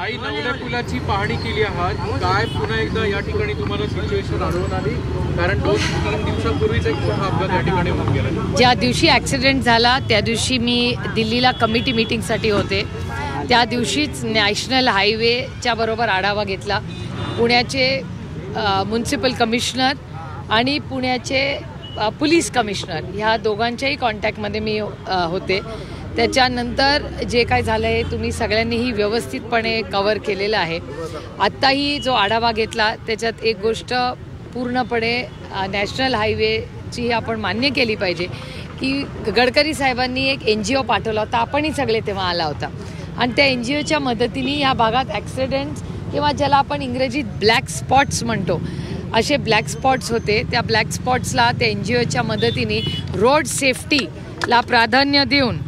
आई नवल्या पुलाची पाहणी केली आहात, काय पुन्हा एकदा या ठिकाणी तुम्हाला सिच्युएशन आढळून आली? कारण 2-3 दिवसापूर्वीच एक मोठा अपघात या ठिकाणी होऊन गेला. ज्या दिवशी ॲक्सिडेंट झाला त्या दिवशी मी दिल्लीला कमिटी मीटिंगसाठी होते. त्या दिवशीच नॅशनल हायवेच्या बरोबर आढावा घेतला. पुण्याचे म्युन्सिपल कमिशनर आणि पुण्याचे पोलीस कमिशनर ह्या दोघांच्याही कॉन्टॅक्टमध्ये मी होते. त्याच्यानंतर जे काय झालं आहे तुम्ही सगळ्यांनीही व्यवस्थितपणे कव्हर केलेलं आहे. आत्ताही जो आढावा घेतला त्याच्यात एक गोष्ट पूर्णपणे नॅशनल हायवेची आपण मान्य केली पाहिजे की गडकरी साहेबांनी एक NGO पाठवला होता. आपणही सगळे तेव्हा आला होता आणि त्या NGOच्या मदतीने या भागात ॲक्सिडेंट्स किंवा ज्याला आपण इंग्रजीत ब्लॅक स्पॉट्स म्हणतो असे ब्लॅक स्पॉट्स होते. त्या ब्लॅक स्पॉट्सला त्या NGOच्या मदतीने रोड सेफ्टीला प्राधान्य देऊन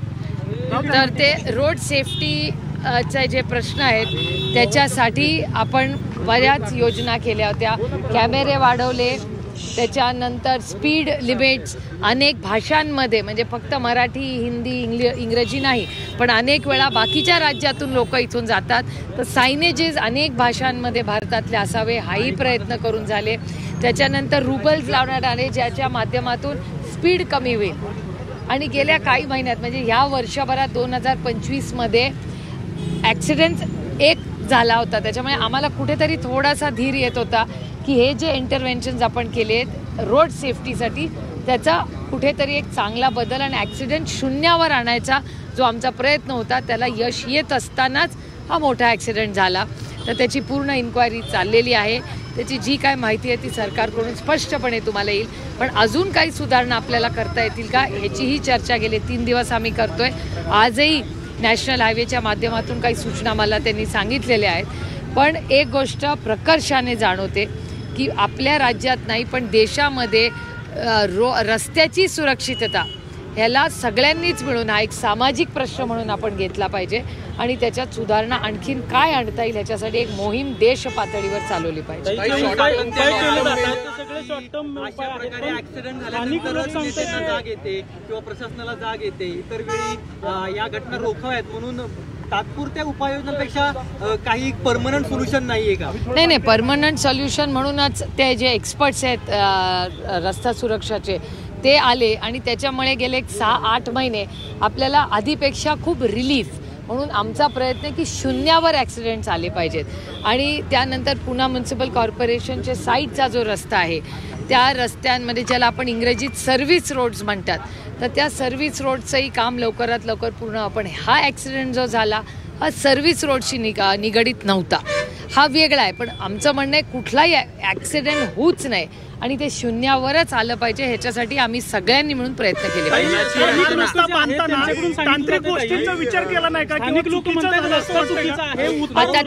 तर ते रोड सेफ्टीचे जे प्रश्न आहेत त्याच्यासाठी आपण बऱ्याच योजना केल्या होत्या. कॅमेरे वाढवले, त्याच्यानंतर स्पीड लिमिट्स अनेक भाषांमध्ये म्हणजे फक्त मराठी, हिंदी, इंग्रजी नाही पण अनेक वेळा बाकीच्या राज्यातून लोक इथून जातात तर सायनेजेस अनेक भाषांमध्ये भारतातले असावे हाही प्रयत्न करून झाले. त्याच्यानंतर रुबल्स लावण्यात आले ज्याच्या माध्यमातून स्पीड कमी होईल. आणि गेल्या काही महिन्यात म्हणजे ह्या वर्षभरात 2025मध्ये ॲक्सिडेंट एक झाला होता. त्याच्यामुळे आम्हाला कुठेतरी थोडासा धीर येत होता की हे जे इंटरव्हेन्शन्स आपण केले आहेत रोड सेफ्टीसाठी त्याचा कुठेतरी एक चांगला बदल आणि ॲक्सिडेंट शून्यावर आणायचा जो आमचा प्रयत्न होता त्याला यश येत असतानाच हा मोठा ॲक्सिडेंट झाला. तर त्याची पूर्ण इन्क्वायरी चाललेली आहे. त्याची जी काय माहिती आहे ती सरकारकडून स्पष्टपणे तुम्हाला येईल. पण अजून काही सुधारणा आपल्याला करता येतील का ह्याचीही चर्चा गेले 3 दिवस आम्ही करतोय. आजही नॅशनल हायवेच्या माध्यमातून काही सूचना मला त्यांनी सांगितलेल्या आहेत. पण एक गोष्ट प्रकर्षाने जाणवते की आपल्या राज्यात नाही पण देशामध्ये रस्त्याची सुरक्षितता ह्याला सगळ्यांनीच मिळून हा एक सामाजिक प्रश्न म्हणून आपण घेतला पाहिजे आणि त्याच्यात सुधारणा आणखीन काय आणता येईल ह्याच्यासाठी एक मोहीम देश पातळीवर चालवली पाहिजे. जाग येते किंवा प्रशासनाला जाग येते, इतर वेळी या घटना रोखाव्यात म्हणून तात्पुरत्या उपाययोजनांपेक्षा काही परमनंट सोल्युशन नाहीये का? नाही, परमनंट सोल्युशन म्हणूनच ते जे एक्सपर्ट्स आहेत रस्ता सुरक्षाचे ते आले आणि त्याच्यामुळे गेले 6-8 महिने आपल्याला आधीपेक्षा खूप रिलीफ म्हणून आमचा प्रयत्न आहे की शून्यावर ॲक्सिडेंट्स आले पाहिजेत. आणि त्यानंतर पुणे म्युन्सिपल कॉर्पोरेशनचे साईडचा जो रस्ता आहे त्या रस्त्यांमध्ये ज्याला आपण इंग्रजीत सर्व्हिस रोड्स म्हणतात तर त्या सर्व्हिस रोडचंही काम लवकरात लवकर पूर्ण आपण हा ॲक्सिडेंट जो झाला हा सर्व्हिस रोडशी निगडीत नव्हता, हा वेगळा आहे. पण आमचं म्हणणं आहे कुठलाही ॲक्सिडेंट होऊच नाही आणि ते शून्यावरच आलं पाहिजे ह्याच्यासाठी आम्ही सगळ्यांनी मिळून प्रयत्न केले पाहिजे. आता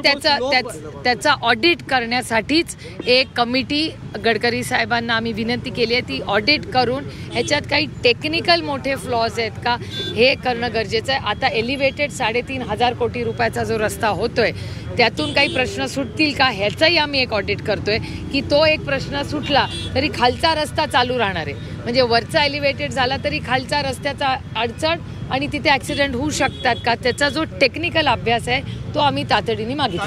त्याचा ऑडिट करण्यासाठीच एक कमिटी गडकरी साहेबांना आम्ही विनंती केली आहे. ती ऑडिट करून ह्याच्यात काही टेक्निकल मोठे फ्लॉज आहेत का हे करणं गरजेचं आहे. आता एलिव्हेटेड 3,500 कोटी रुपयाचा जो रस्ता होतोय त्यातून काही प्रश्न सुटतील का ह्याचाही आम्ही एक ऑडिट करतोय की तो एक प्रश्न सुटला तरी खालचा रस्ता चालू राहणार आहे. म्हणजे वरचा एलिव्हेटेड झाला तरी खालचा रस्त्याचा अडचण आणि तिथे ॲक्सिडेंट होऊ शकतात का त्याचा जो टेक्निकल अभ्यास आहे तो आम्ही तातडीने मागितला.